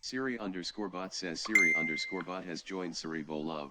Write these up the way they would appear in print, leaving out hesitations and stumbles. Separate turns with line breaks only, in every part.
Siri underscore bot says Siri underscore bot has joined Cerebro Love.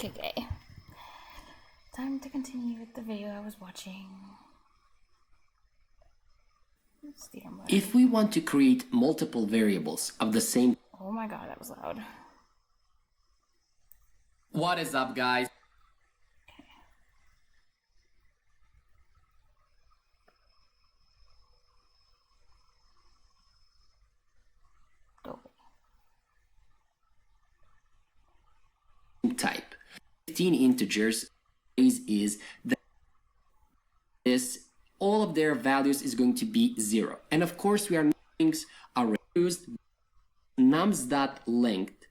Okay. Time to continue with the video I was watching.
If we want to create multiple variables of the same...
Oh my god, that was loud.
What is up, guys? Type 15 integers is that this all of their values is going to be 0, and of course we are things are used nums.length,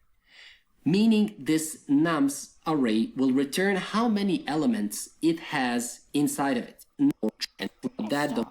meaning this nums array will return how many elements it has inside of it, and that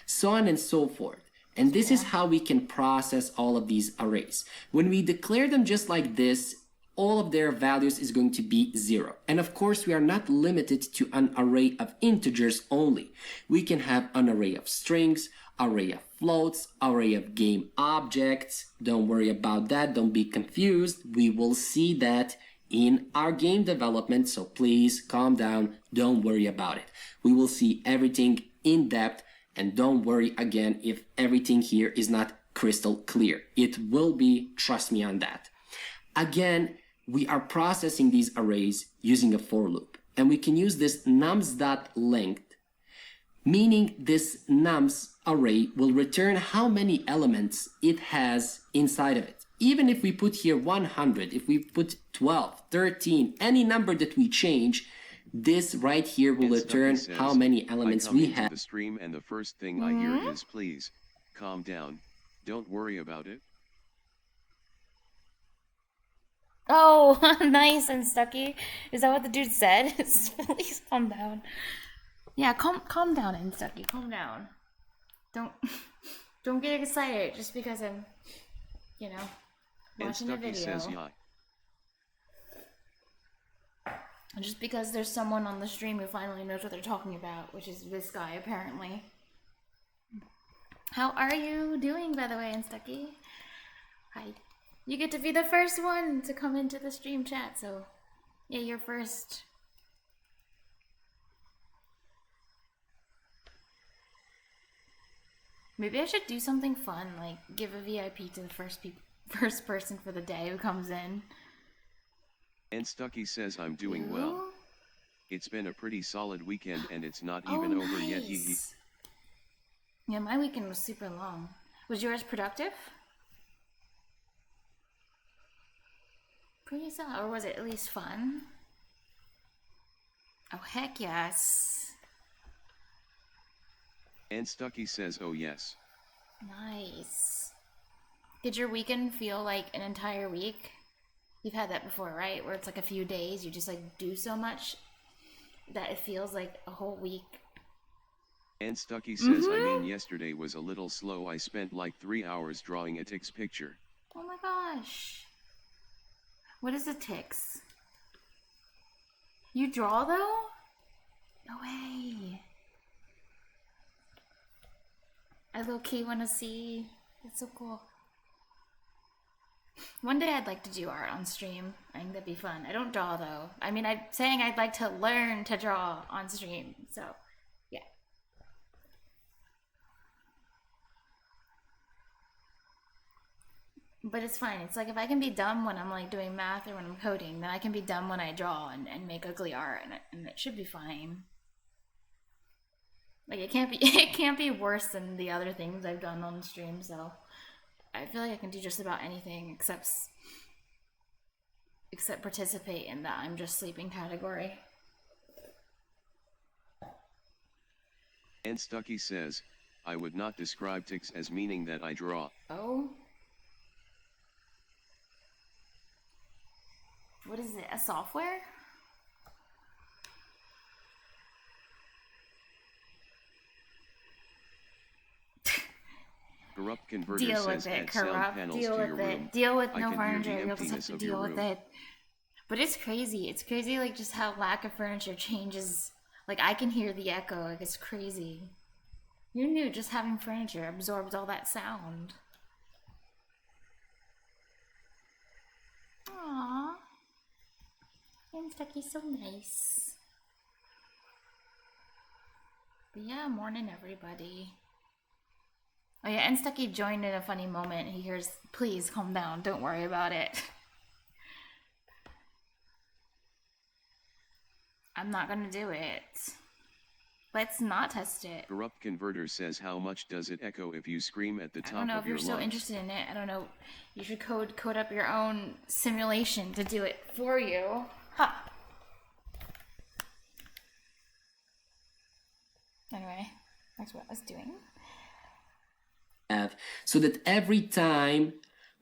so on and so forth. And this is how we can process all of these arrays. When we declare them just like this, all of their values is going to be 0. And of course, we are not limited to an array of integers only. We can have an array of strings, array of floats, array of game objects. Don't worry about that. Don't be confused. We will see that in our game development. So please calm down. Don't worry about it. We will see everything in depth. And don't worry again if everything here is not crystal clear. It will be, trust me on that. Again, we are processing these arrays using a for loop, and we can use this nums.length, meaning this nums array will return how many elements it has inside of it. Even if we put here 100, if we put 12, 13, any number that we change, this right here will return how many elements we have.
The stream and the first thing I hear is please, calm down, don't worry about it.
Oh, nice and Stucky. Is that what the dude said? Please calm down. Yeah, calm down, and Stucky. Calm down. Don't get excited just because I'm, watching a video.
Says, yeah.
Just because there's someone on the stream who finally knows what they're talking about, which is this guy apparently. How are you doing, by the way, and Stucky? Hi. You get to be the first one to come into the stream chat, so yeah, you're first. Maybe I should do something fun, like give a VIP to the first person for the day who comes in.
And Stucky says I'm doing well. It's been a pretty solid weekend and it's not even over yet.
Yeah, my weekend was super long. Was yours productive? Pretty solid, or was it at least fun? Oh, heck yes.
And Stucky says, oh yes.
Nice. Did your weekend feel like an entire week? You've had that before, right? Where it's like a few days, you just like do so much? that it feels like a whole week.
And Stucky says, I mean, yesterday was a little slow. I spent like 3 hours drawing a tick's picture.
Oh my gosh. What is a ticks? You draw though? No way. I low-key want to see. That's so cool. One day I'd like to do art on stream. I think that'd be fun. I don't draw though. I mean, I'm saying I'd like to learn to draw on stream. So, yeah. But it's fine. It's like if I can be dumb when I'm like doing math or when I'm coding, then I can be dumb when I draw and make ugly art, and it should be fine. Like it can't be worse than the other things I've done on stream. So I feel like I can do just about anything except participate in the I'm just sleeping category.
And Stucky says, I would not describe tics as meaning that I draw.
Oh. What is it? A software?
Corrupt converter
Deal
says,
with it,
add sound
corrupt.
panels
Deal
to your
with
room.
it. Deal with
I
no
can hear
furniture.
the
You'll just have
emptiness
to
of your
deal with
room.
it. But it's crazy. It's crazy, like just how lack of furniture changes. Like I can hear the echo. Like it's crazy. You knew just having furniture absorbs all that sound. Aww. And Stucky's so nice. But yeah, morning everybody. Oh yeah, and Stucky joined in a funny moment. He hears, please calm down, don't worry about it. I'm not gonna do it. Let's not test it.
Corrupt converter says, how much does it echo if you scream at the
I
top
don't know
of
if
your
you're so
lungs?
interested in it. I don't know. You should code up your own simulation to do it for you. Ha! Anyway, that's what I was doing.
So that every time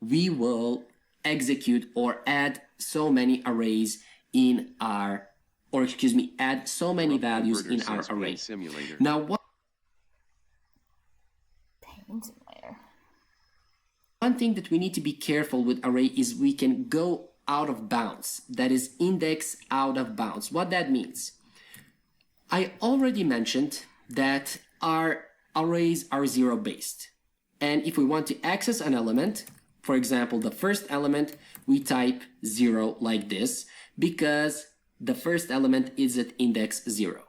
we will execute or add so many arrays in our, or excuse me, add so many
Corrupt
values
converter
in our
says,
array.
paint simulator.
Now,
Paint simulator.
one thing that we need to be careful with array is we can go out of bounds. That is index out of bounds. What that means? I already mentioned that our arrays are zero based. And if we want to access an element, for example, the first element, we type 0 like this because the first element is at index 0.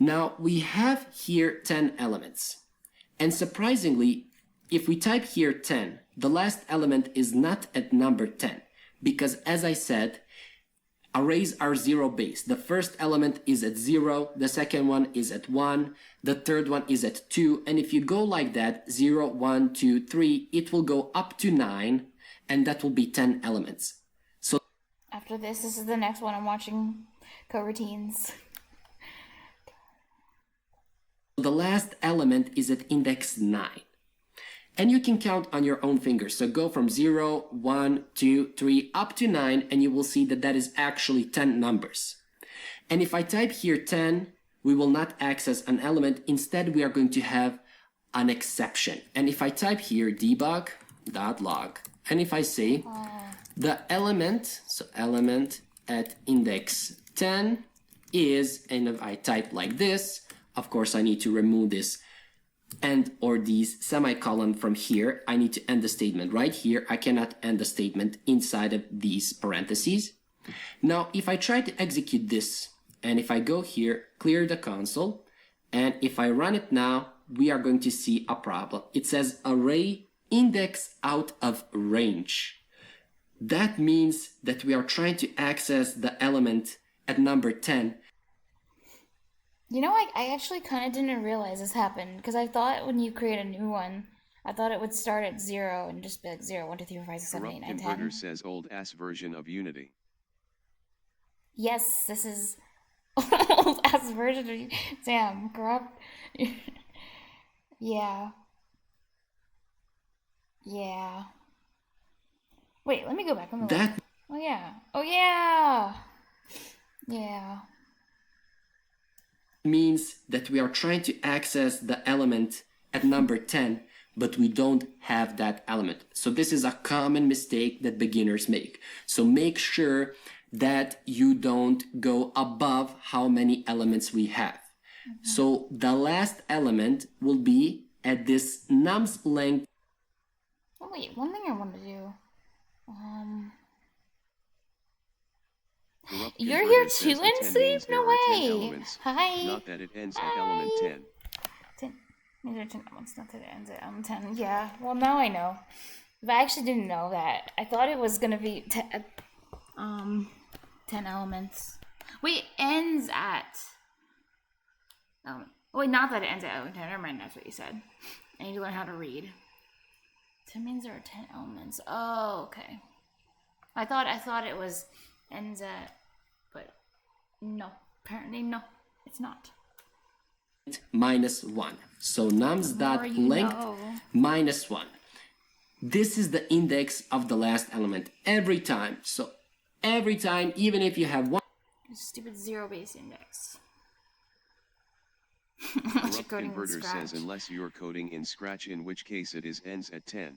Now we have here 10 elements. And surprisingly, if we type here 10, the last element is not at number 10 because, as I said, arrays are zero based. The first element is at 0, the second one is at 1, the third one is at 2, and if you go like that, 0, 1, 2, 3, it will go up to 9, and that will be 10 elements. So
After this is the next one I'm watching coroutines.
the last element is at index 9. And you can count on your own fingers. So go from 0, 1, 2, 3, up to 9, and you will see that that is actually 10 numbers. And if I type here 10, we will not access an element. Instead, we are going to have an exception. And if I type here debug.log, and if I say the element, so element at index 10 is, and if I type like this, of course, I need to remove this and or these semicolon from here. I need to end the statement right here. I cannot end the statement inside of these parentheses. Now, if I try to execute this, and if I go here, clear the console, and if I run it now, we are going to see a problem. It says array index out of range. That means that we are trying to access the element at number 10.
You know, I actually kind of didn't realize this happened because I thought when you create a new one, I thought it would start at 0 and just be like 0, 1, 2, 3, 4, 5, 6, 7, 8,
Corrupt
9,
converter
10.
says old ass version of Unity.
Yes, this is old ass version of Damn, corrupt. Yeah. Yeah. Wait, let me go back. Let me look.
That
Oh yeah. Oh yeah. Yeah.
means that we are trying to access the element at number 10, but we don't have that element. So this is a common mistake that beginners make. So make sure that you don't go above how many elements we have. So the last element will be at this num's length.
Oh wait, one thing I want to do.
Corrupt
You're
Converter
here
says
too,
the 10
Insleep?
means there
No
are 10
way.
elements,
Hi.
not that it ends at element 10.
10. These are 10 elements, not that it ends at 10. Yeah, well, now I know. But I actually didn't know that. I thought it was gonna be 10 elements. Wait, it ends at. Wait, not that it ends at element 10. Never mind, that's what you said. I need to learn how to read. 10 means there are 10 elements. Oh, okay. I thought it was ends at, but no. Apparently, no, it's not.
Minus 1. So nums dot length minus 1. This is the index of the last element every time. So every time, even if you have one.
Stupid zero-based index.
Corrupt Converter says unless you're coding in Scratch, in which case it is ends at 10.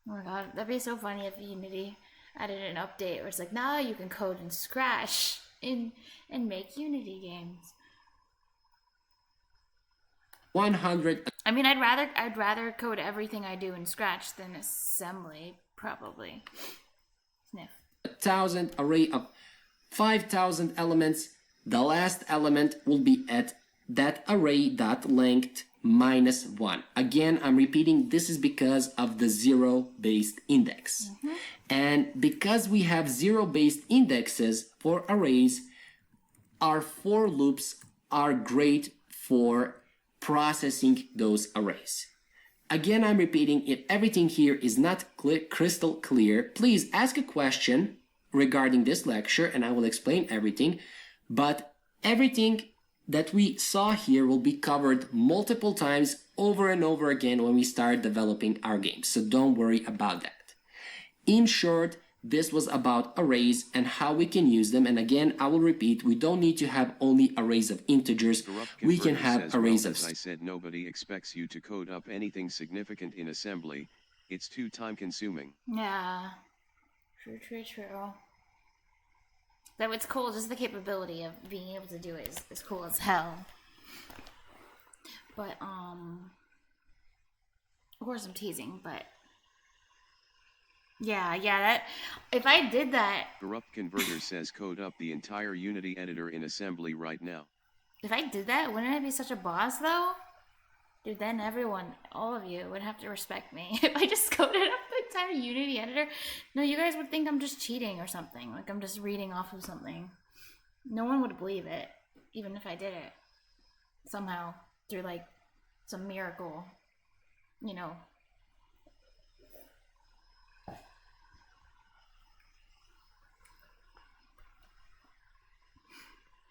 Oh my god, that'd be so funny if Unity added an update where it's like, now you can code in Scratch and make Unity games.
100.
I mean, I'd rather code everything I do in Scratch than assembly, probably. Sniff.
1,000 array of 5,000 elements. The last element will be at that array dot length minus 1. Again, I'm repeating, this is because of the zero-based index. And because we have zero-based indexes for arrays, our for loops are great for processing those arrays. Again, I'm repeating, if everything here is not crystal clear, please ask a question regarding this lecture and I will explain everything. But everything that we saw here will be covered multiple times over and over again when we start developing our games. So don't worry about that. In short, this was about arrays and how we can use them. And again, I will repeat, we don't need to have only arrays of integers. We can have arrays of...
As I said, nobody expects you to code up anything significant in assembly. It's too time consuming.
Yeah. True. Though it's cool, just the capability of being able to do it is cool as hell. But, of course I'm teasing, but yeah, that, if I did that...
Corrupt Converter says code up the entire Unity editor in assembly right now.
If I did that, wouldn't I be such a boss, though? Dude, then everyone, all of you, would have to respect me. If I just coded up the entire Unity editor, no, you guys would think I'm just cheating or something. Like I'm just reading off of something. No one would believe it, even if I did it. Somehow, through like some miracle, you know.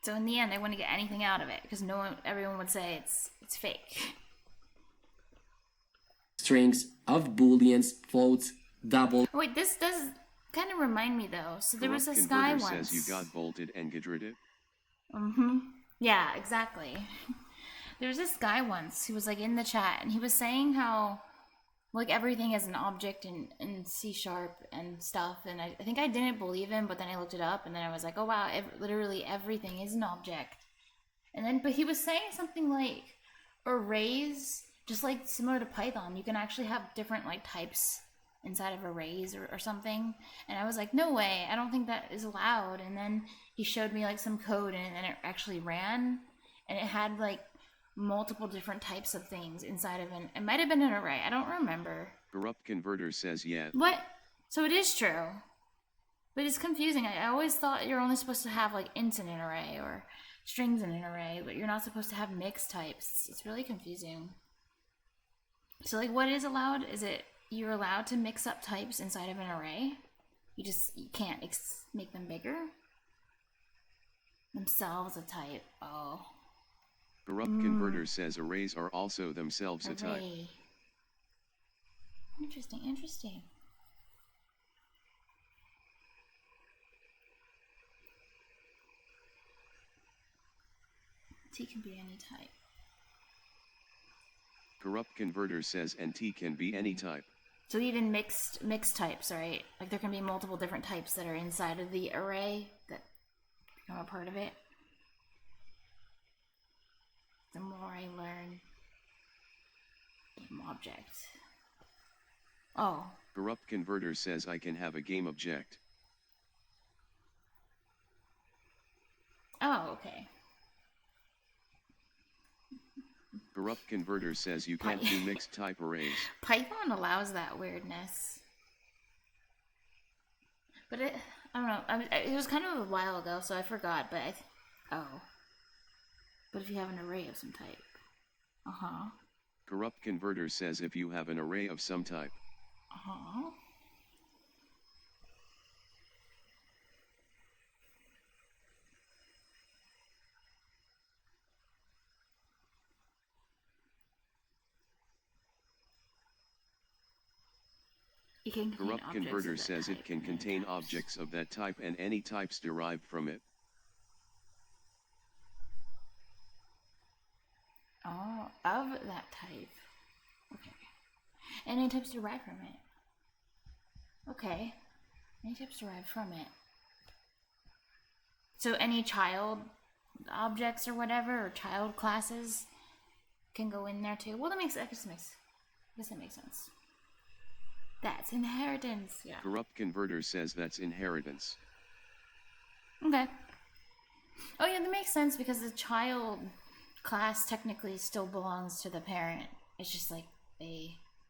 So in the end, I wouldn't get anything out of it because everyone would say it's fake.
Strings of booleans, floats, double.
Wait, this does kind of remind me though. So there was
Corrupt
this guy
Converter
once.
says you got bolted and gedritted.
Yeah, exactly. There was this guy once who was like in the chat and he was saying how like everything is an object in C# and stuff, and I think I didn't believe him, but then I looked it up and then I was like, oh wow, literally everything is an object. And then but he was saying something like arrays, just like similar to Python, you can actually have different like types inside of arrays or something. And I was like, no way, I don't think that is allowed. And then he showed me like some code and it actually ran, and it had like multiple different types of things inside of it might have been an array, I don't remember.
Corrupt Converter says yeah.
What? So it is true, but it's confusing. I always thought you're only supposed to have like ints in an array or strings in an array, but you're not supposed to have mixed types. It's really confusing. So like what is allowed? Is it you're allowed to mix up types inside of an array? You can't make them bigger? Themselves a type. Oh.
Corrupt Converter says arrays are also themselves a type.
Interesting. T can be any type.
Corrupt converter says NT can be any type.
So even mixed types, right? Like there can be multiple different types that are inside of the array that become a part of it. The more I learn, game object. Oh.
Corrupt converter says I can have a game object.
Oh, okay.
Corrupt converter says you can't do mixed type arrays.
Python allows that weirdness. But I don't know. It was kind of a while ago, so I forgot. But oh. But if you have an array of some type. Uh-huh.
Corrupt converter says if you have an array of some type.
Uh-huh. It can contain
Corrupt
objects
converter
of that
says
type
it can
and
contain
types.
objects of that type and any types derived from it.
Oh, of that type. Okay. Any types derived from it. Okay. Any types derived from it. So any child objects or whatever, or child classes can go in there too. Well, I guess that makes sense. That's inheritance, yeah.
Corrupt converter says that's inheritance.
Okay. Oh yeah, that makes sense because the child class technically still belongs to the parent. It's just like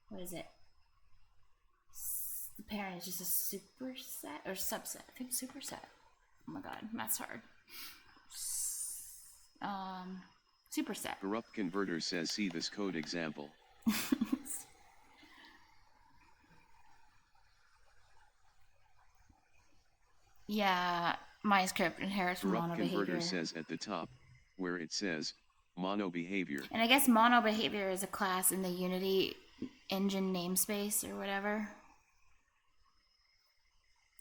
what is it? The parent is just a superset or subset. I think superset. Oh my god, math's hard. Superset.
Corrupt converter says see this code example.
Yeah, my script inherits from
Corrupt
mono
converter
behavior.
says at the top, where it says mono behavior.
And I guess mono behavior is a class in the Unity engine namespace or whatever.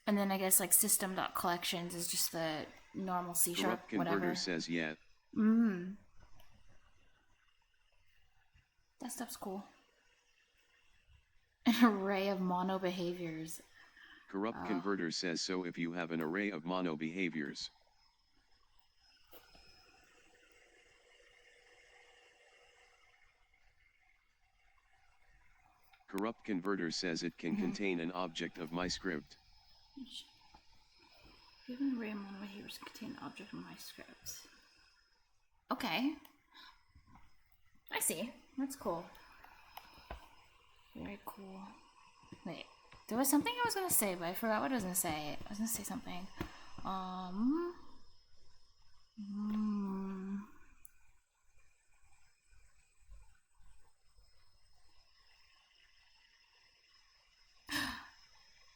And then I guess like system.collections is just the normal C#,
Corrupt converter
whatever.
says yet.
That stuff's cool. An array of mono behaviors.
Corrupt converter says so if you have an array of mono behaviors. Corrupt converter says it can contain an object of my script.
Given an array of mono behaviors contain an object of my script. Okay. I see. That's cool. Very cool. Wait. There was something I was gonna say, but I forgot what I was gonna say. I was gonna say something.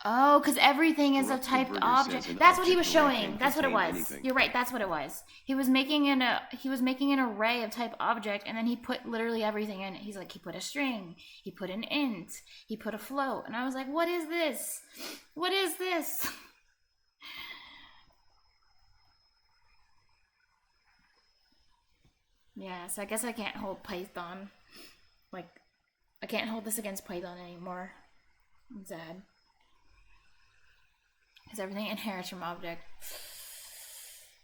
Oh, because everything is a
Corrupt
typed
converter
object.
says an
That's what he was
object array
showing.
can
That's what it
contain
was.
anything.
You're right. That's what it was. He was making an array of type object, and then he put literally everything in it. He's like, he put a string, he put an int, he put a float, and I was like, what is this? What is this? Yeah, so I guess I can't hold Python. Like, I can't hold this against Python anymore. I'm sad. Because everything inherits from object.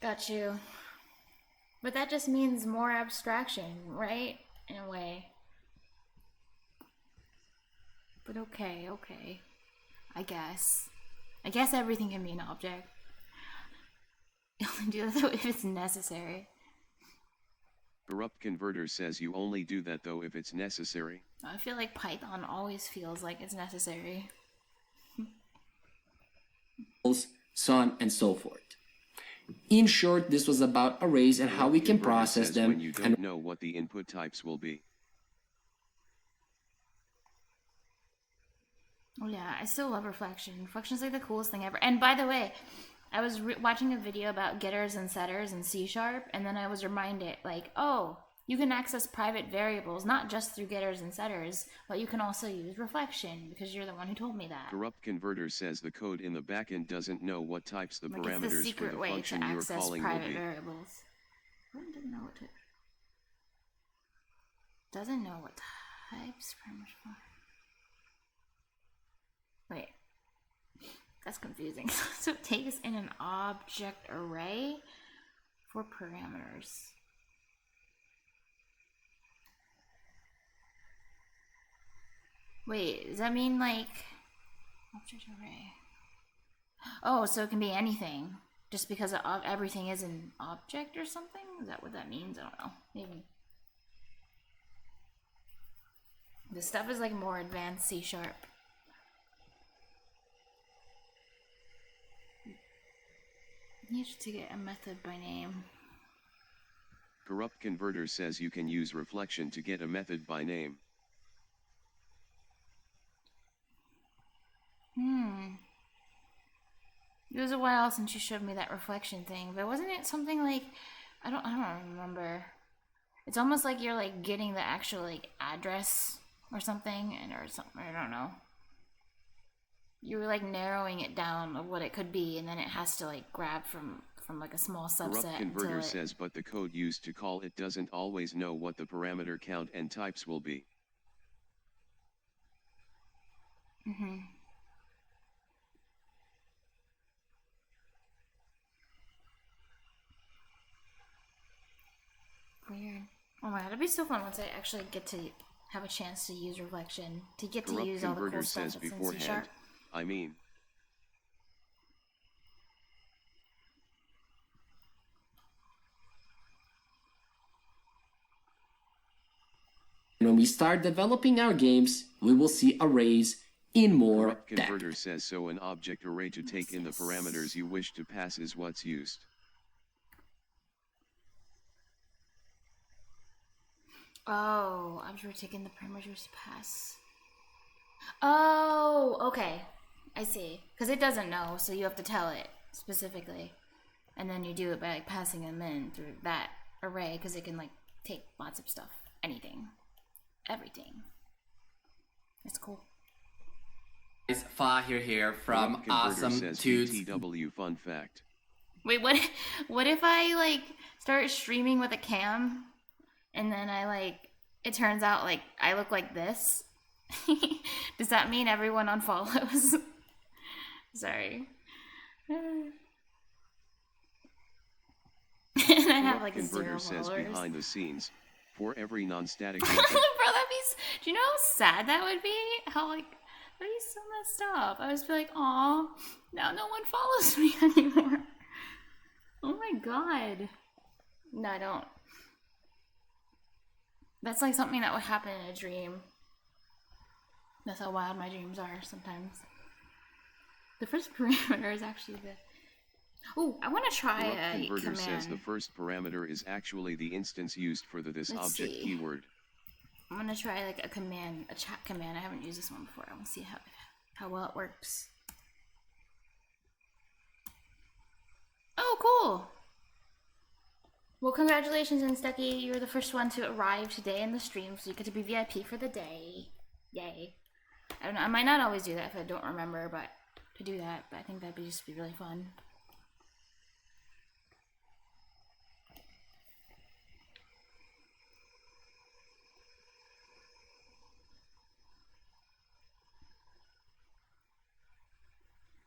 Got you. But that just means more abstraction, right? In a way. But okay. I guess everything can be an object. You only do that though if it's necessary.
Corrupt converter says you only do that though if it's necessary.
I feel like Python always feels like it's necessary.
So on and so forth. In short, this was about arrays and how we can
Converter
process
says
them
when you don't
and
know what the input types will be.
Oh yeah, I still love reflection. Reflection's like the coolest thing ever. And by the way, I was watching a video about getters and setters in C#, and then I was reminded, like, oh, you can access private variables, not just through getters and setters, but you can also use reflection, because you're the one who told me that.
Corrupt converter says the code in the backend doesn't know what types the
Like, it's the
parameters for
secret
the
way
function
to
you're
access
calling will
private
be.
variables. I didn't know what to... doesn't know what types parameters for. Wait. That's confusing. So it takes in an object array for parameters. Wait, does that mean like object array? Oh, so it can be anything. Just because everything is an object or something? Is that what that means? I don't know. Maybe. This stuff is like more advanced C#. Need to get a method by name.
Corrupt Converter says you can use reflection to get a method by name.
It was a while since you showed me that reflection thing, but wasn't it something like I don't remember. It's almost like you're like getting the actual like address or something, or something. I don't know. You were like narrowing it down of what it could be, and then it has to like grab from like a small subset.
Corrupt Converter says, but the code used to call it doesn't always know what the parameter count and types will be.
Weird. Oh my god, it'd be so fun once I actually get to have a chance to use reflection, to get to
Corrupt
use all the
Converter
cool stuff
says
that's in C#.
beforehand, I mean.
When we start developing our games, we will see arrays in more
Corrupt
depth.
Converter says so an object array to take in the parameters you wish to pass is what's used.
Oh, I'm sure taking the parameters to pass. Oh, okay. I see. Because it doesn't know, so you have to tell it specifically. And then you do it by like passing them in through that array, because it can like take lots of stuff. Anything. Everything. It's cool.
It's Fahir here from
Corrupt Converter
Awesome
says
Tudes.
BTW fun fact.
Wait, what if I like start streaming with a cam and then I like it turns out like I look like this? Does that mean everyone unfollows? Sorry. And I have like
Corrupt
0
Converter says
followers.
behind the scenes, for every non-static
Bro,
method,
that'd be. Do you know how sad that would be? How like that'd be so messed up. I would just be like, aw, now no one follows me anymore. Oh my god. No, I don't. That's like something that would happen in a dream. That's how wild my dreams are sometimes. The first parameter is actually the. Oh, I want to try
Corrupt
a
Converter
command.
says the first parameter is actually the instance used for this
Let's
object
see.
keyword.
I'm gonna try like a command, a chat command. I haven't used this one before. I want to see how well it works. Oh, cool! Well, congratulations, Stucky. You're the first one to arrive today in the stream, so you get to be VIP for the day. Yay! I don't know. I might not always do that if I don't remember, but to do that. But I think that'd just be really fun.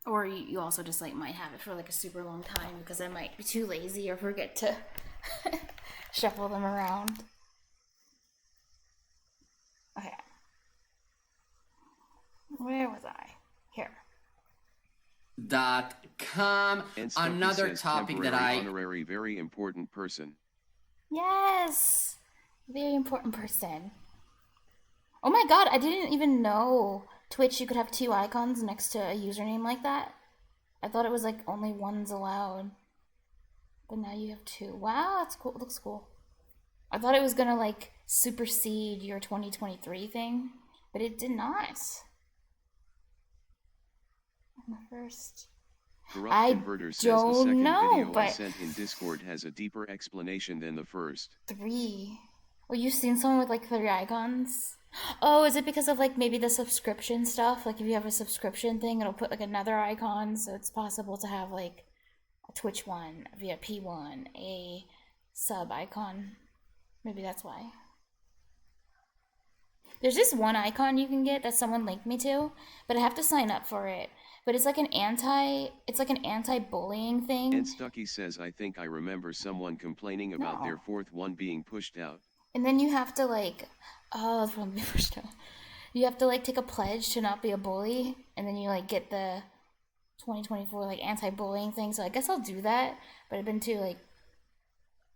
Or you also just like might have it for like a super long time because I might be too lazy or forget to shuffle them around. Okay. Where was I? Here.
.com.
And Stucky
Another
says
topic that
temporary
I
honorary very important person.
Yes! Very important person. Oh my god, I didn't even know Twitch you could have 2 icons next to a username like that. I thought it was like only one's allowed. But now you have 2. Wow, that's cool. It looks cool. I thought it was gonna like supersede your 2023 thing, but it did not. I'm the first.
Corrupt
I
Converter says the
don't
second
know,
video I
but
sent in Discord has a deeper explanation than the first.
3. Oh, you've seen someone with like 3 icons? Oh, is it because of like maybe the subscription stuff? Like if you have a subscription thing, it'll put like another icon, so it's possible to have like a Twitch one, a VIP one, a sub icon. Maybe that's why. There's this one icon you can get that someone linked me to, but I have to sign up for it. But it's like an anti-bullying thing.
And Stucky says, I think I remember someone complaining about their fourth one being pushed out.
And then you have to like, oh, that's one being pushed out. You have to like take a pledge to not be a bully, and then you like get the 2024 like anti-bullying thing. So I guess I'll do that. But I've been too like,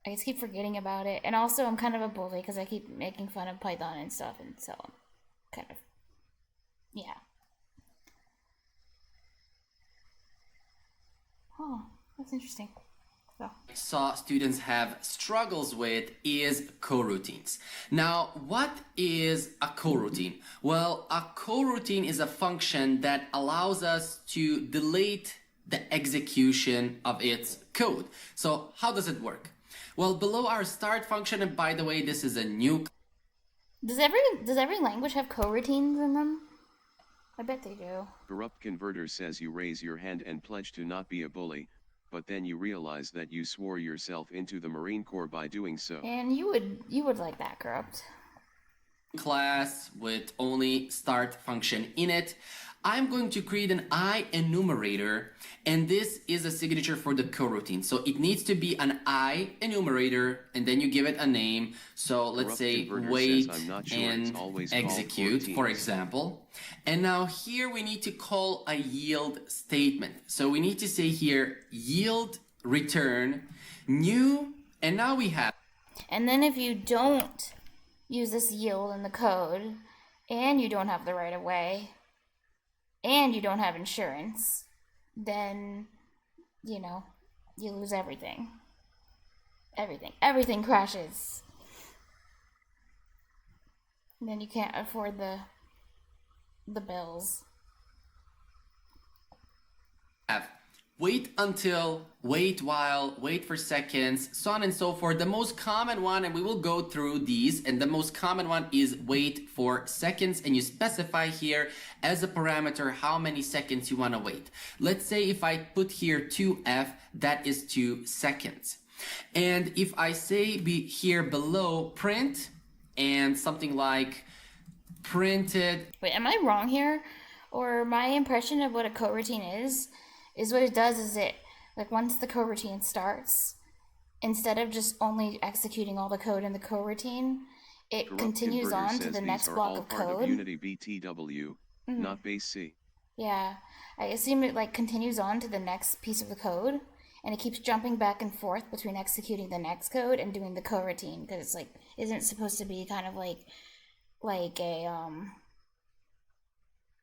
I just keep forgetting about it. And also I'm kind of a bully because I keep making fun of Python and stuff, and so I'm kind of, yeah. Oh, that's interesting. So.
Saw students have struggles with is coroutines. Now, what is a coroutine? Well, a coroutine is a function that allows us to delete the execution of its code. So how does it work? Well, below our start function, and by the way, this is a new.
Does every language have coroutines in them? I bet they do.
Corrupt Converter says you raise your hand and pledge to not be a bully, but then you realize that you swore yourself into the Marine Corps by doing so.
And you would like that, Corrupt.
Class with only start function in it. I'm going to create an I enumerator, and this is a signature for the coroutine. So it needs to be an I enumerator, and then you give it a name. So let's say wait and execute, for example. And now here we need to call a yield statement. So we need to say here yield return new, and now we have.
And then if you don't use this yield in the code, and you don't have the right of way, and you don't have insurance, then, you know, you lose everything. Everything crashes. And then you can't afford the bills.
Wait until, wait while, wait for seconds, so on and so forth. The most common one, and we will go through these, and the most common one is wait for seconds, and you specify here as a parameter how many seconds you want to wait. Let's say if I put here 2f, that is 2 seconds. And if I say here below print and something like printed.
Wait, am I wrong here? Or my impression of what a coroutine is what it does is it, like once the coroutine starts, instead of just only executing all the code in the coroutine, it continues on to the next block of code.
Unity BTW, not base C.
Yeah, I assume it like continues on to the next piece of the code, and it keeps jumping back and forth between executing the next code and doing the coroutine, because it's like, isn't it supposed to be kind of like a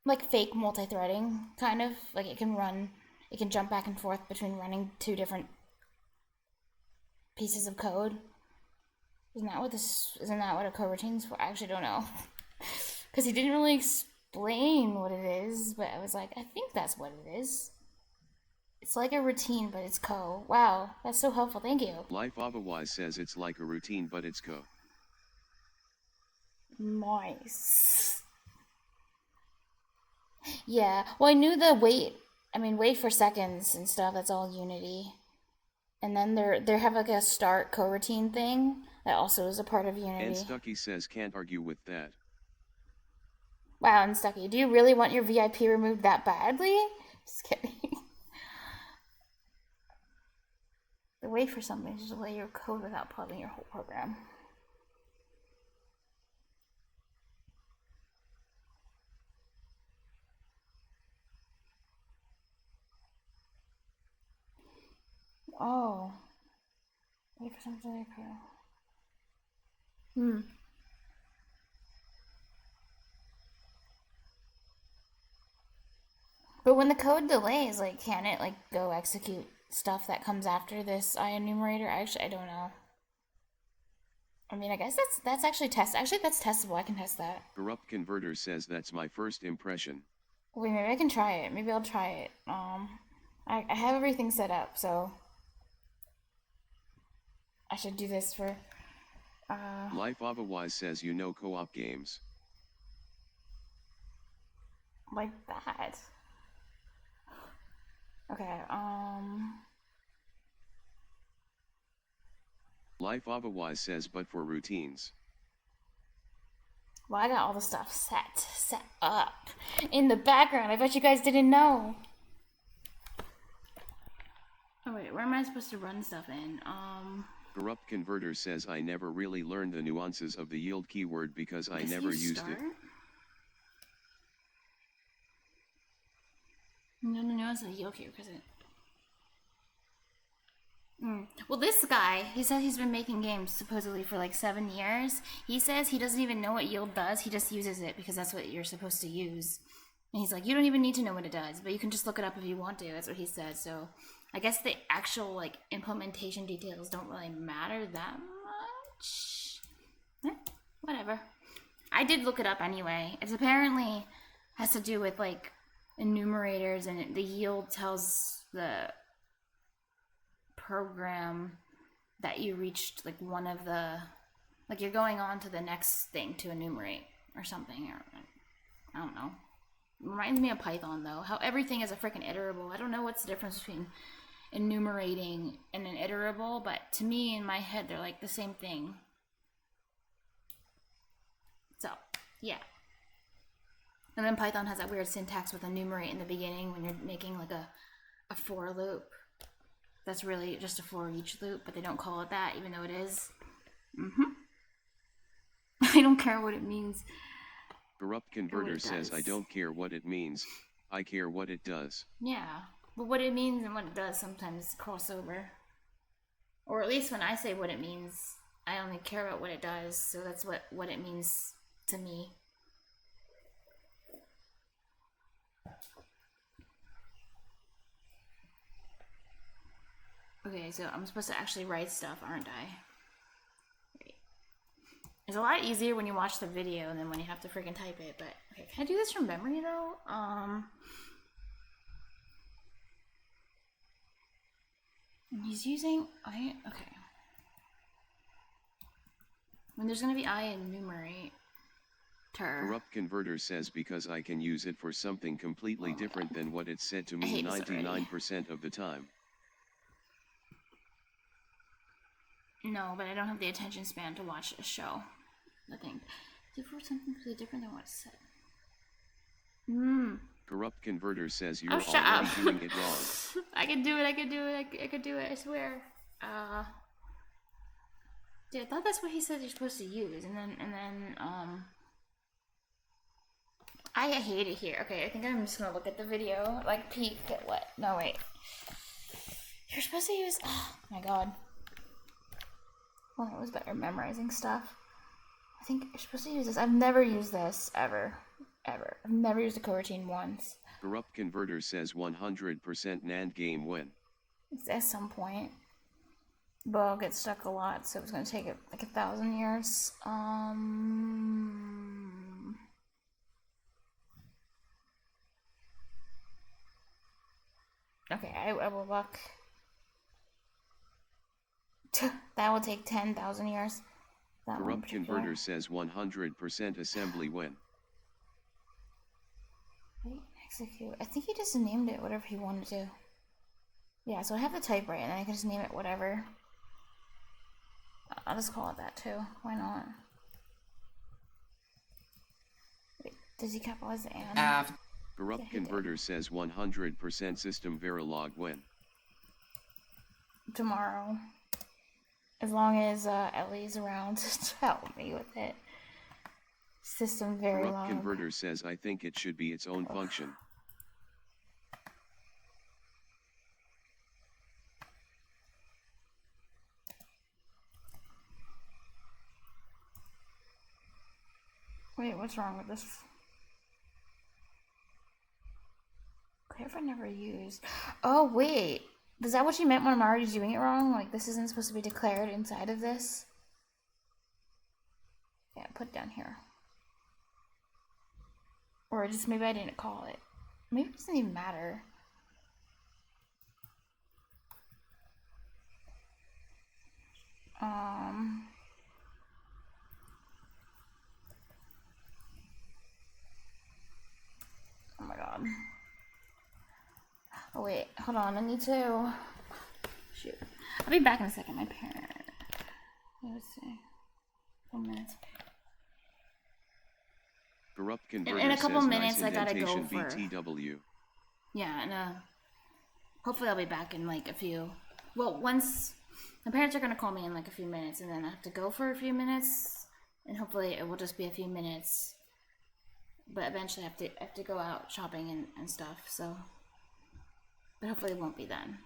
like fake multi-threading kind of, like it can jump back and forth between running two different pieces of code. Isn't that what a coroutine's for? I actually don't know. Because he didn't really explain what it is, but I was like, I think that's what it is. It's like a routine, but it's co. Wow, that's so helpful, thank you.
Life otherwise says it's like a routine, but it's co.
Nice. Yeah, well I knew the wait for seconds and stuff, that's all Unity. And then they have like a start coroutine thing that also is a part of Unity.
And Stucky says can't argue with that.
Wow, and Stucky, do you really want your VIP removed that badly? Just kidding. The way for something is to delay your code without pausing your whole program. Oh. Wait for something to occur. But when the code delays, like, can it, like, go execute stuff that comes after this I enumerator? I don't know. I mean, I guess that's actually that's testable. I can test that.
Corrupt Converter says that's my first impression.
Wait, maybe I can try it. Maybe I'll try it. I have everything set up, so I should do this for,
Life otherwise says you know co-op games.
like that. Okay,
Life otherwise says but for routines.
Well, I got all the stuff set up in the background. I bet you guys didn't know. Oh wait, where am I supposed to run stuff in?
Corrupt Converter says I never really learned the nuances of the yield keyword because I never used it.
No, the nuances of the yield keyword because it. Well, this guy, he says he's been making games supposedly for like 7 years. He says he doesn't even know what yield does. He just uses it because that's what you're supposed to use. And he's like, you don't even need to know what it does, but you can just look it up if you want to. That's what he said. So I guess the actual like implementation details don't really matter that much. Whatever. I did look it up anyway. It's apparently has to do with like enumerators, and the yield tells the program that you reached like one of the, like you're going on to the next thing to enumerate or something, or I don't know. It reminds me of Python though, how everything is a freaking iterable. I don't know what's the difference between enumerating and an iterable, but to me in my head they're like the same thing. So yeah. And then Python has that weird syntax with enumerate in the beginning when you're making like a for loop. That's really just a for each loop, but they don't call it that, even though it is. I don't care what it means.
Corrupt Converter says I don't care what it means, I care what it does.
Yeah, but what it means and what it does sometimes cross over. Or at least when I say what it means, I only care about what it does, so that's what it means to me. Okay, so I'm supposed to actually write stuff, aren't I? Wait. It's a lot easier when you watch the video than when you have to freaking type it, but okay, can I do this from memory though? And he's using okay. When there's gonna be enumerate.
Corrupt Converter says because I can use it for something completely different than what it's said to me 99% of the time.
No, but I don't have the attention span to watch a show. I think. Is it for something completely different than what it said?
Corrupt Converter says you're
shut
already
up.
doing it wrong.
I can do it, I can do it, I swear. Dude, I thought that's what he said you're supposed to use, and then I hate it here. Okay, I think I'm just gonna look at the video, like peek at what, no wait. You're supposed to use, oh my god. Well, it was better memorizing stuff. I think you're supposed to use this. I've never used this, ever. I've never used a coroutine once.
Corrupt Converter says 100% NAND game win.
It's at some point. But I'll get stuck a lot, so it's gonna take it like 1,000 years. Okay, I will look. That will take 10,000 years.
Corrupt Converter says 100% assembly win.
Wait, execute. I think he just named it whatever he wanted to. Yeah, so I have the type right, and I can just name it whatever. I'll just call it that too. Why not? Wait, does he capitalize the and?
Corrupt Converter says 100% system Verilog win.
Tomorrow. As long as Ellie's around to help me with it. System very
Corrupt
long.
Converter says I think it should be its own function.
Wait, what's wrong with this? Clear I never used. Oh, wait. Is that what she meant when I'm already doing it wrong? Like, this isn't supposed to be declared inside of this? Yeah, put it down here. Or just maybe I didn't call it. Maybe it doesn't even matter. Oh my god. Oh wait, hold on, I need to... Shoot. I'll be back in a second, my parent... Let's see. 1 minute.
Corrupt
in
Converter
a couple
says
minutes,
nice
I gotta go
indentation
for.
BTW.
Yeah, and hopefully I'll be back in like a few. Well, once my parents are gonna call me in like a few minutes, and then I have to go for a few minutes, and hopefully it will just be a few minutes. But eventually I have to go out shopping and stuff. So, but hopefully it won't be then.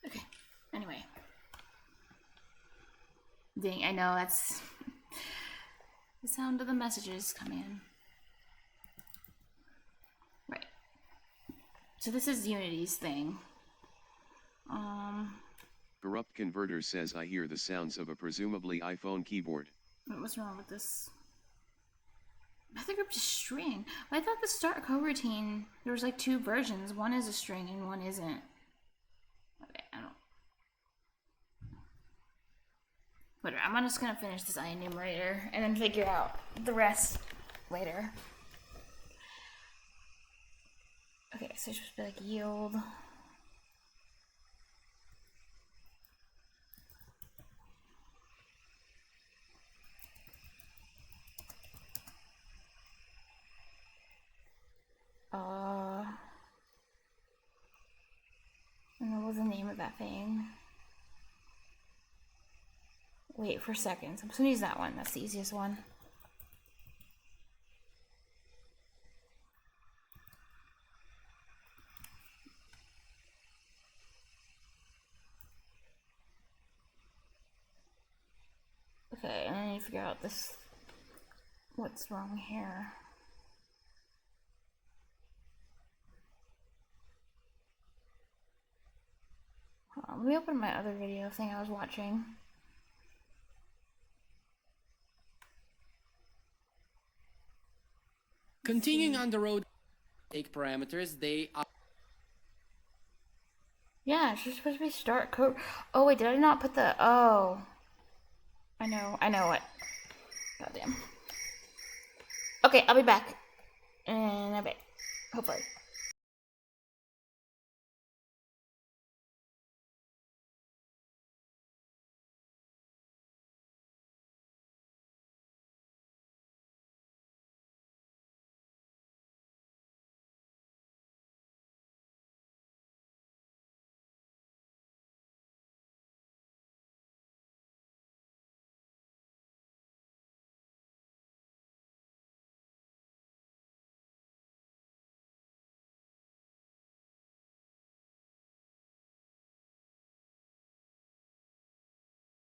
Okay. Anyway. Dang, I know that's the sound of the messages coming in. Right. So this is Unity's thing.
Corrupt Converter says I hear the sounds of a presumably iPhone keyboard.
What's wrong with this? I think I'm just string. I thought the start coroutine, there was like 2 versions. One is a string and one isn't. Okay, I don't. Whatever, I'm just gonna finish this enumerator and then figure out the rest later. Okay, so it's supposed to be like yield. And what was the name of that thing? Wait for seconds. I'm just gonna use that one. That's the easiest one. Okay, and I need to figure out this. What's wrong here? Hold on, let me open my other video thing I was watching.
Continuing on the road, take parameters, they are.
Yeah, it's just supposed to be start code. Oh wait, did I not put the? Oh, I know what. Goddamn. Okay, I'll be back in a bit, hopefully.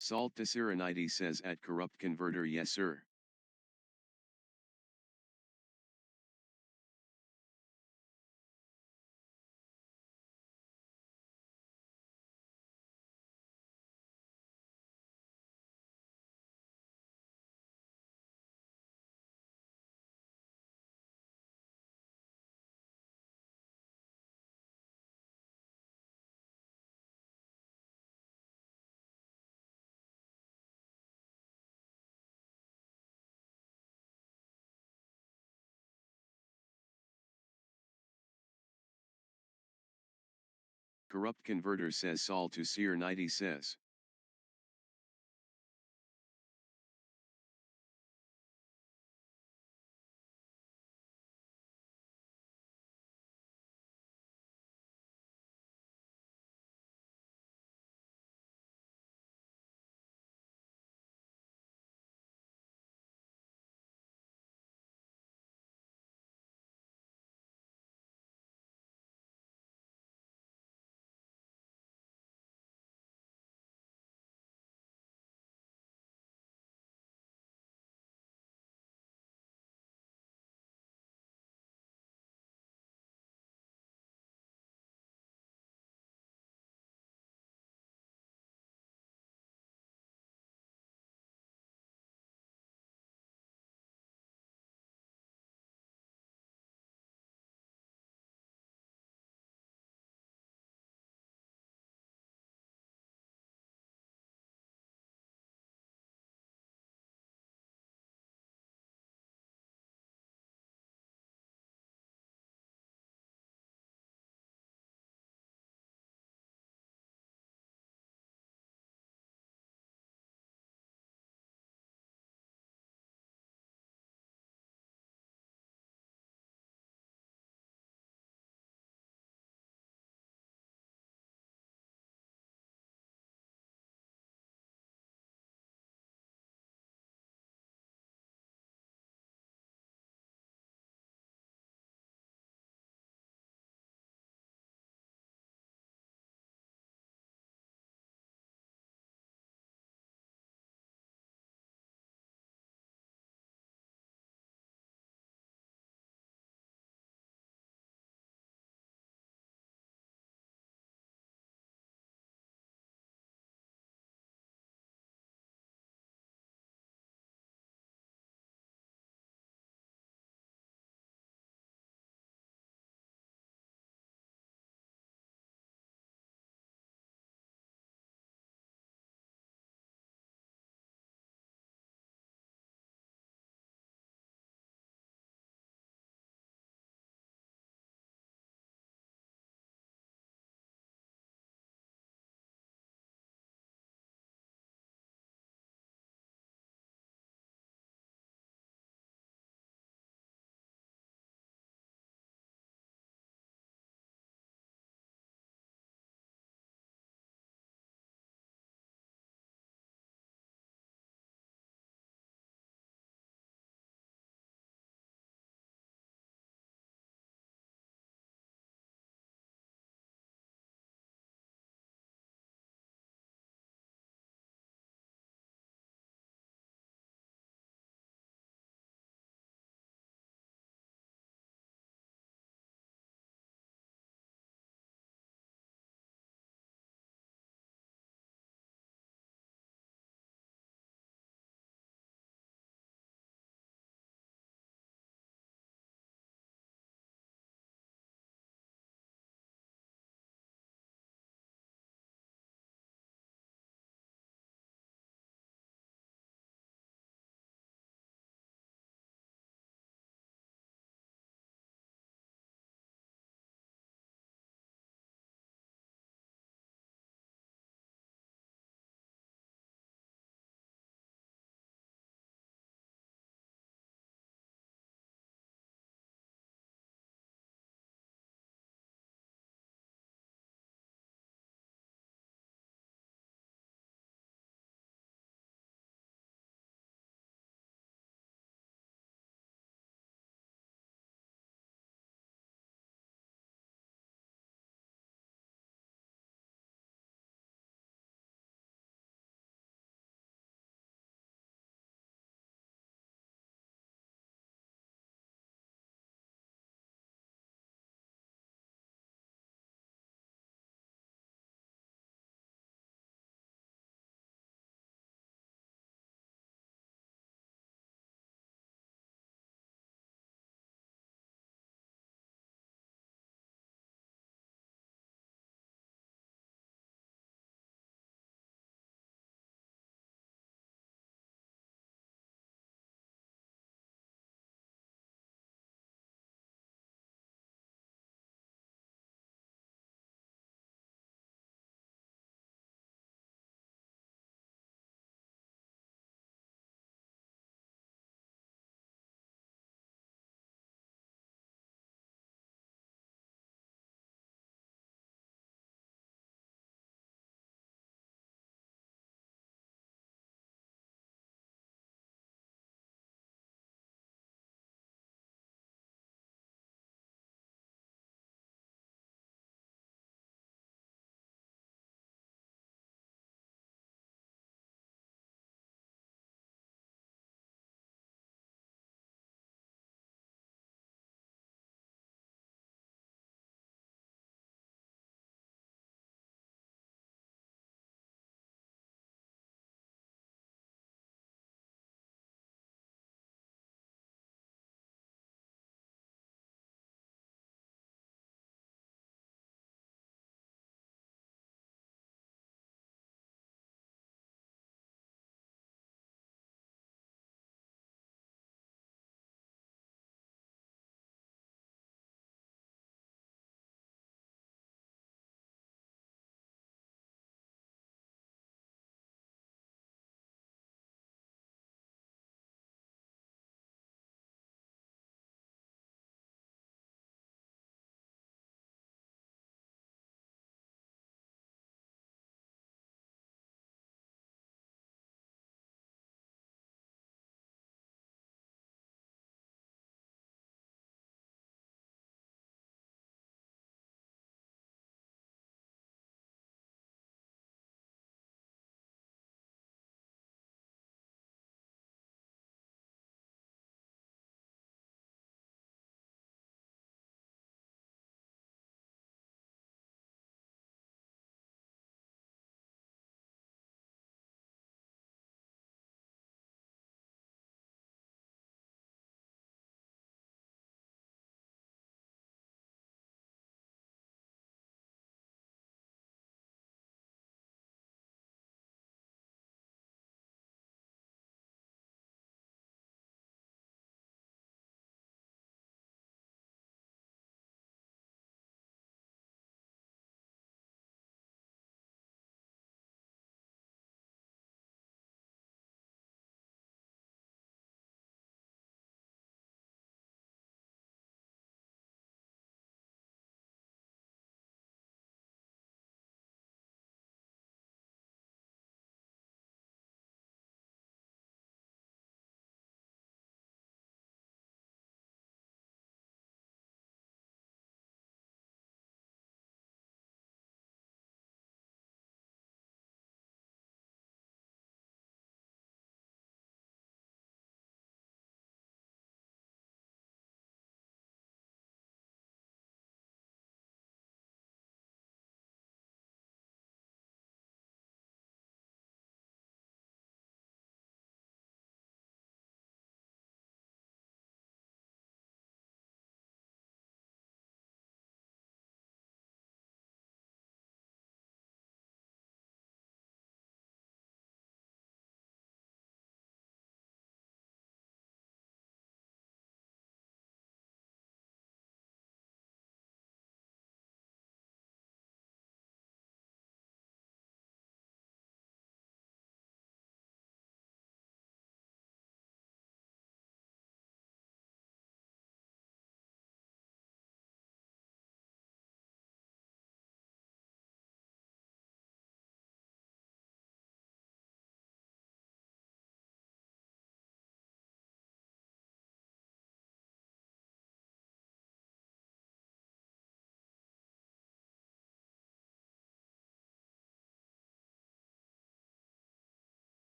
Salttoserenity says at Corrupt Converter yes sir. Corrupt Converter says salttoserenity says.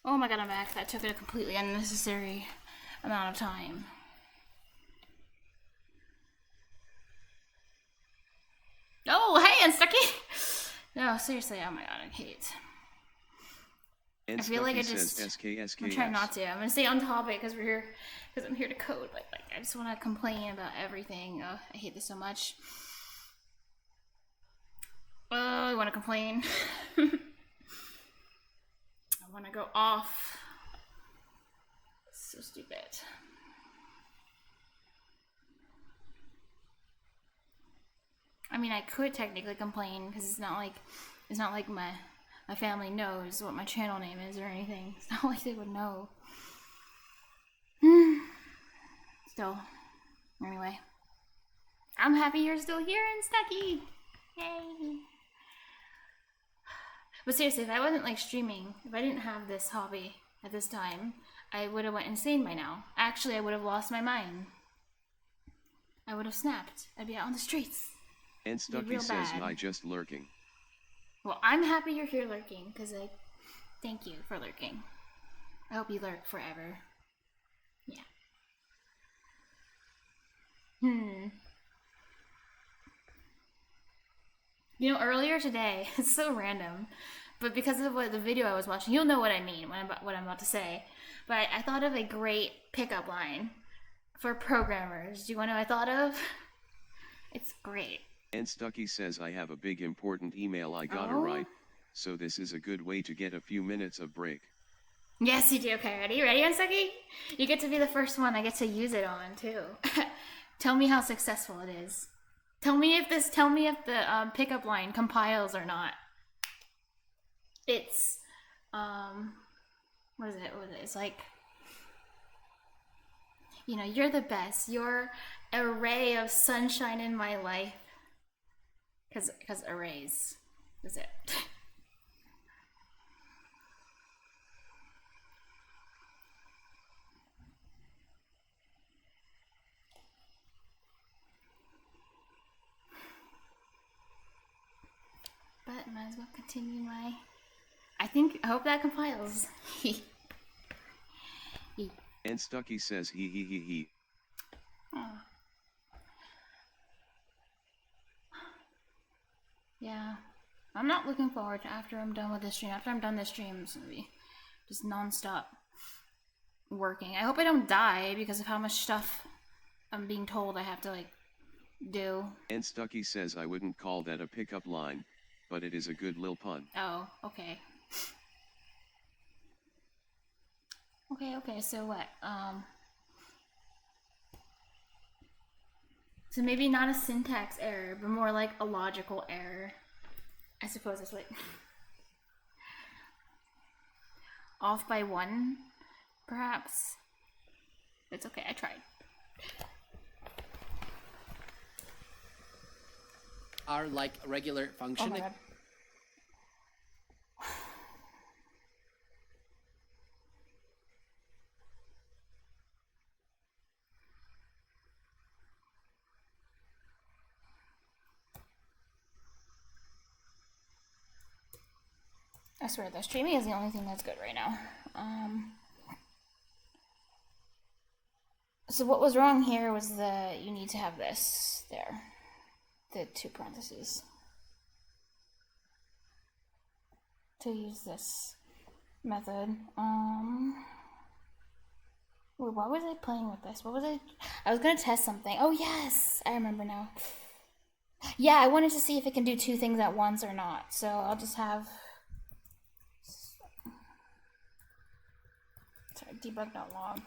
Oh my god, I'm back. That took a completely unnecessary amount of time. Oh, hey, Unstucky! No, seriously, oh my god, I hate.
And
I feel like I
says
just.
SKSKS.
I'm trying not to. I'm gonna stay on topic because we're here. Because I'm here to code, but like I just want to complain about everything. Oh, I hate this so much. Oh, I want to complain. I want to go off. So stupid. I mean, I could technically complain because it's not like my family knows what my channel name is or anything. It's not like they would know. Still, anyway, I'm happy you're still here and Stucky. Yay! But seriously, if I wasn't like streaming, if I didn't have this hobby at this time, I would have went insane by now. Actually, I would have lost my mind. I would have snapped. I'd be out on the streets.
And Stucky says, "I just lurking."
Well, I'm happy you're here lurking, because I thank you for lurking. I hope you lurk forever. Yeah. You know, earlier today, it's so random, but because of the video I was watching, you'll know what I mean when what I'm about to say. But I thought of a great pickup line for programmers. Do you want to know what I thought of? It's great.
And Stucky says, "I have a big important email I gotta write, so this is a good way to get a few minutes of break."
Yes, you do. Okay, ready? Ready, Unstucky? You get to be the first one I get to use it on, too. Tell me how successful it is. Tell me if the pickup line compiles or not. It's, what is it? It's like, you know, you're the best. You're a ray of sunshine in my life. Because arrays. That's it. But might as well continue my. I hope that compiles.
And Stucky says, he.
Oh. Yeah. I'm not looking forward to after I'm done with this stream. After I'm done this stream, it's gonna be just non-stop working. I hope I don't die because of how much stuff I'm being told I have to like do.
And Stucky says, "I wouldn't call that a pickup line, but it is a good lil pun."
Oh, okay. Okay, so what? So maybe not a syntax error, but more like a logical error. I suppose that's what. Off by one, perhaps? It's okay, I tried.
Are like regular
Oh
functioning.
my god. I swear, the streaming is the only thing that's good right now. So what was wrong here was you need to have this there. The 2 parentheses. To use this method. Wait, why was I playing with this? What was I was gonna test something. Oh yes! I remember now. Yeah, I wanted to see if it can do 2 things at once or not. So I'll just have debug.log.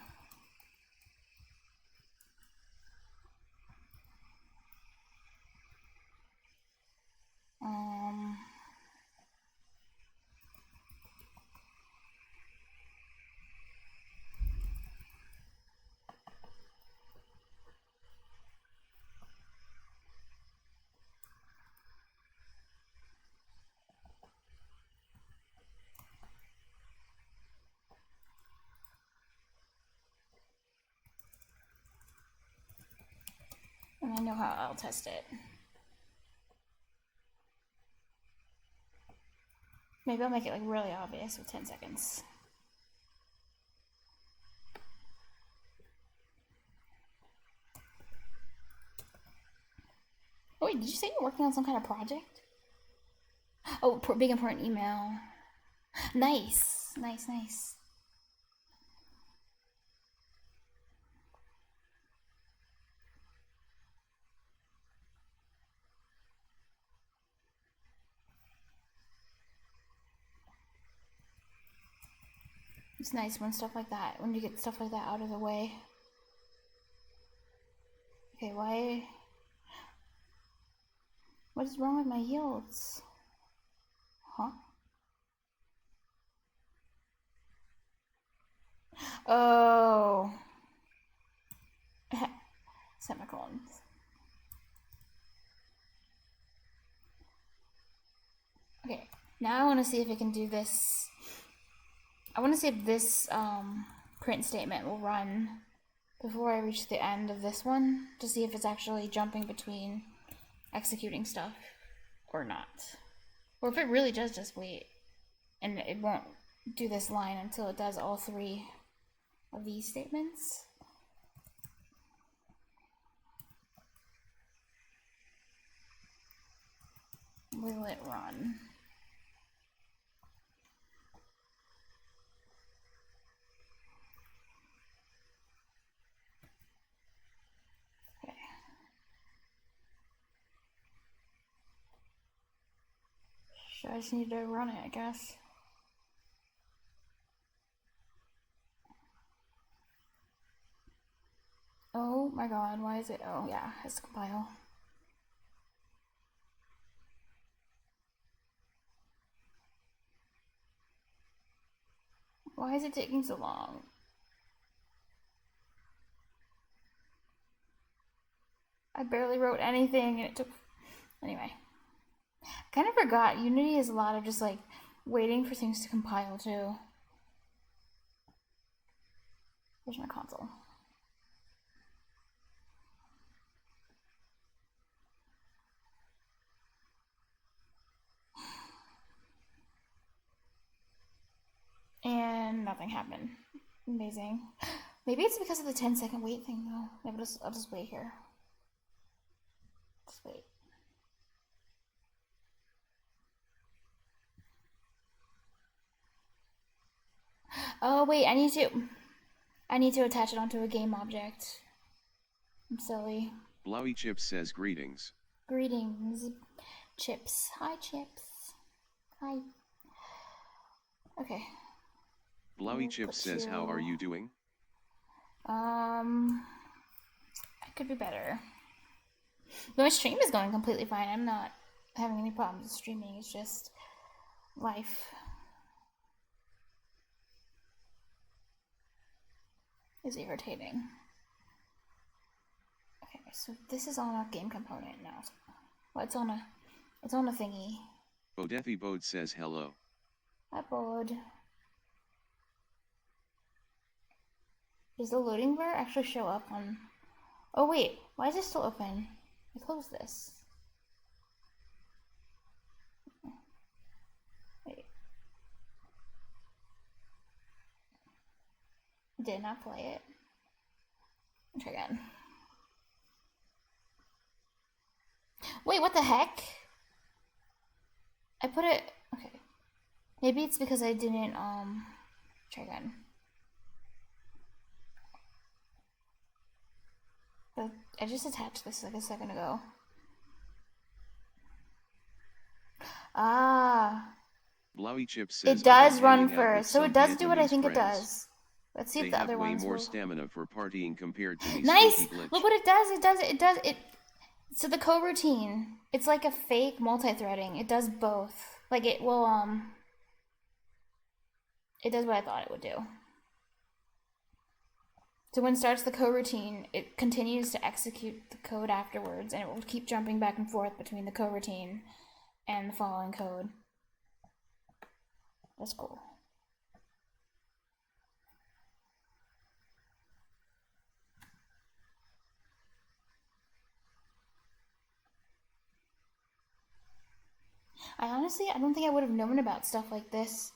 And I know how I'll test it. Maybe I'll make it like really obvious with 10 seconds. did you say you're working on some kind of project? Oh, big important email. Nice, nice, nice. It's nice when stuff like that, when you get stuff like that out of the way. Okay, why? What is wrong with my yields? Huh? Oh. Semicolons. Okay, now I want to see if I can do this. I want to see if this print statement will run before I reach the end of this one, to see if it's actually jumping between executing stuff or not. Or if it really does just wait, and it won't do this line until it does all three of these statements. Will it run? Okay. So I just need to run it, I guess. Oh my god, why is it? Oh yeah, it has to compile. Why is it taking so long? I barely wrote anything and it took... Anyway. I kind of forgot. Unity is a lot of just like waiting for things to compile too. Where's my console? And nothing happened. Amazing. Maybe it's because of the 10-second wait thing though. Maybe I'll just wait here. Just wait. Oh wait, I need to attach it onto a game object. I'm silly.
Blowy Chips says greetings.
Greetings, Chips. Hi, Chips. Hi. Okay.
Blowy Chips says, how are you doing?
I could be better. But my stream is going completely fine. I'm not having any problems with streaming. It's just life is irritating. Okay, so this is on a game component now. Well, it's on a thingy.
Bodeffy Bode says hello.
Hi, Bod. Does the loading bar actually show up on... Oh wait, why is it still open? I closed this. Wait. Did not play it. Try again. Wait, what the heck? I put it... Okay. Maybe it's because I didn't, try again. But I just attached this like a second ago. Ah.
Blowy Chips says,
It does run
hanging out with
first, so
some
it does do what I
Vietnamese
think it
friends.
does. Let's see
They
if the
have
other
way
ones
more
will...
stamina for partying compared to me.
Nice!
Stinky glitch.
Look what it does. So the coroutine, it's like a fake multi-threading. It does both. Like it will, it does what I thought it would do. So when it starts the coroutine, it continues to execute the code afterwards, and it will keep jumping back and forth between the coroutine and the following code. That's cool. I don't think I would have known about stuff like this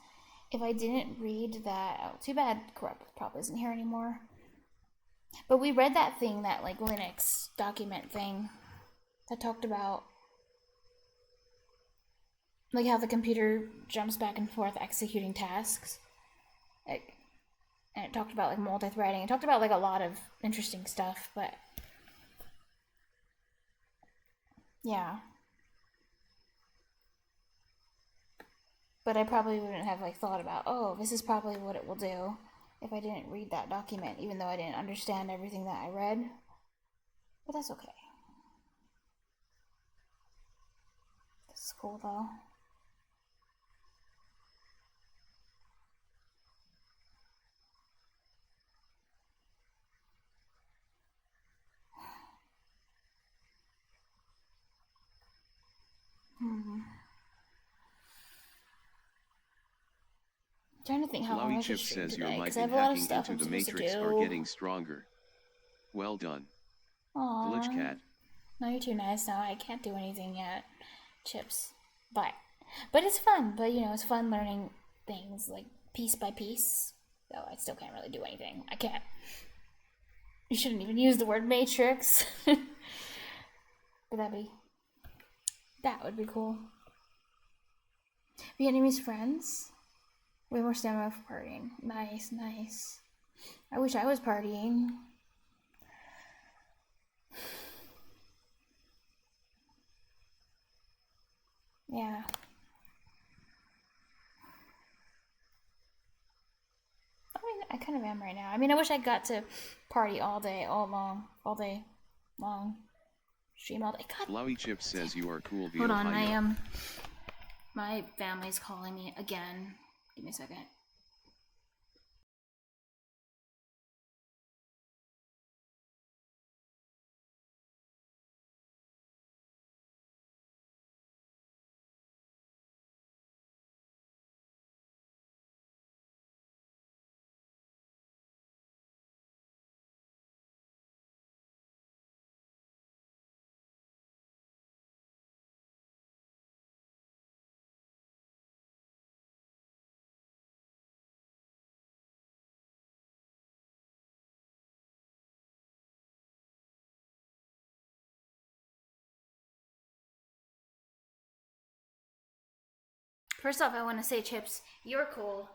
if I didn't read that. Oh, too bad Corrupt probably isn't here anymore. But we read that thing, that like Linux document thing that talked about like how the computer jumps back and forth executing tasks. Like, and it talked about like multi-threading. It talked about like a lot of interesting stuff, but yeah. But I probably wouldn't have like thought about, oh, this is probably what it will do if I didn't read that document, even though I didn't understand everything that I read. But that's okay. This is cool though. I'm trying to think how long I should
Chip
stream
says your
today,
mic
because I
and
have a lot of
hacking
stuff
into
I'm
the
supposed to
Matrix
do.
are getting stronger. Well done. Glitch
Aww.
cat.
No, you're too nice now. I can't do anything yet. Chips. But it's fun. But, you know, it's fun learning things, like, piece by piece. Though I still can't really do anything. I can't. You shouldn't even use the word matrix. But that would be cool. Vietnamese friends? Way more stamina for partying. Nice, nice. I wish I was partying. Yeah. I mean, I kind of am right now. I mean, I wish I got to party all day long. Stream all day. God.
Lowy Chip says you are cool via
Hold on,
Ohio.
my family's calling me again. Give me a second. First off, I want to say, Chips, you're cool.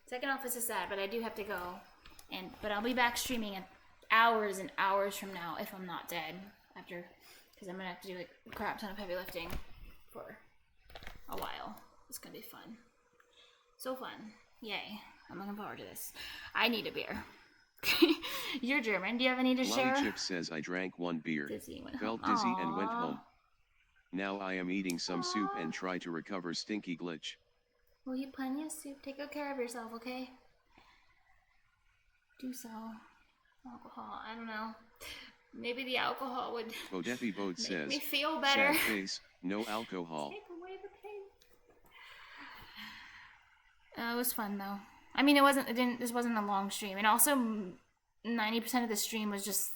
Second off, this is sad, but I do have to go. But I'll be back streaming in hours and hours from now if I'm not dead. Because I'm gonna have to do like a crap ton of heavy lifting for a while. It's gonna be fun. So fun. Yay. I'm looking forward to this. I need a beer. You're German. Do you have any to share?
Lowy Chip says I drank one beer, felt dizzy and went home. Now I am eating some soup and try to recover stinky glitch.
Will you plenty of soup? Take good care of yourself, okay? Do so. Alcohol, I don't know. Maybe the alcohol would
Bodepi Boat
make
says,
me feel better.
sad face, no alcohol.
Take away the pain. It was fun though. I mean, this wasn't a long stream. And also 90% of the stream was just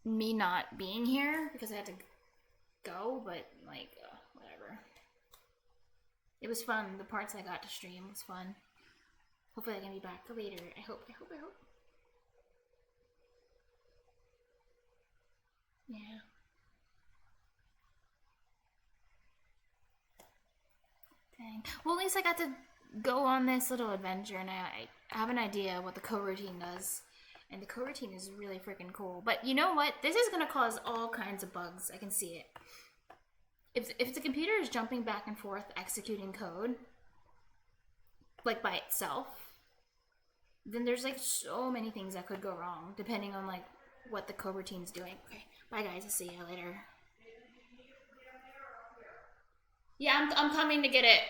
me not being here because I had to go, but like, whatever. It was fun. The parts I got to stream was fun. Hopefully I can be back later. I hope. Yeah. Dang. Well, at least I got to go on this little adventure, and I have an idea what the coroutine does. And the coroutine is really freaking cool. But you know what? This is going to cause all kinds of bugs. I can see it. If the computer is jumping back and forth executing code, like by itself, then there's like so many things that could go wrong depending on like what the coroutine's doing. Okay, bye guys. I'll see you later. Yeah, I'm coming to get it.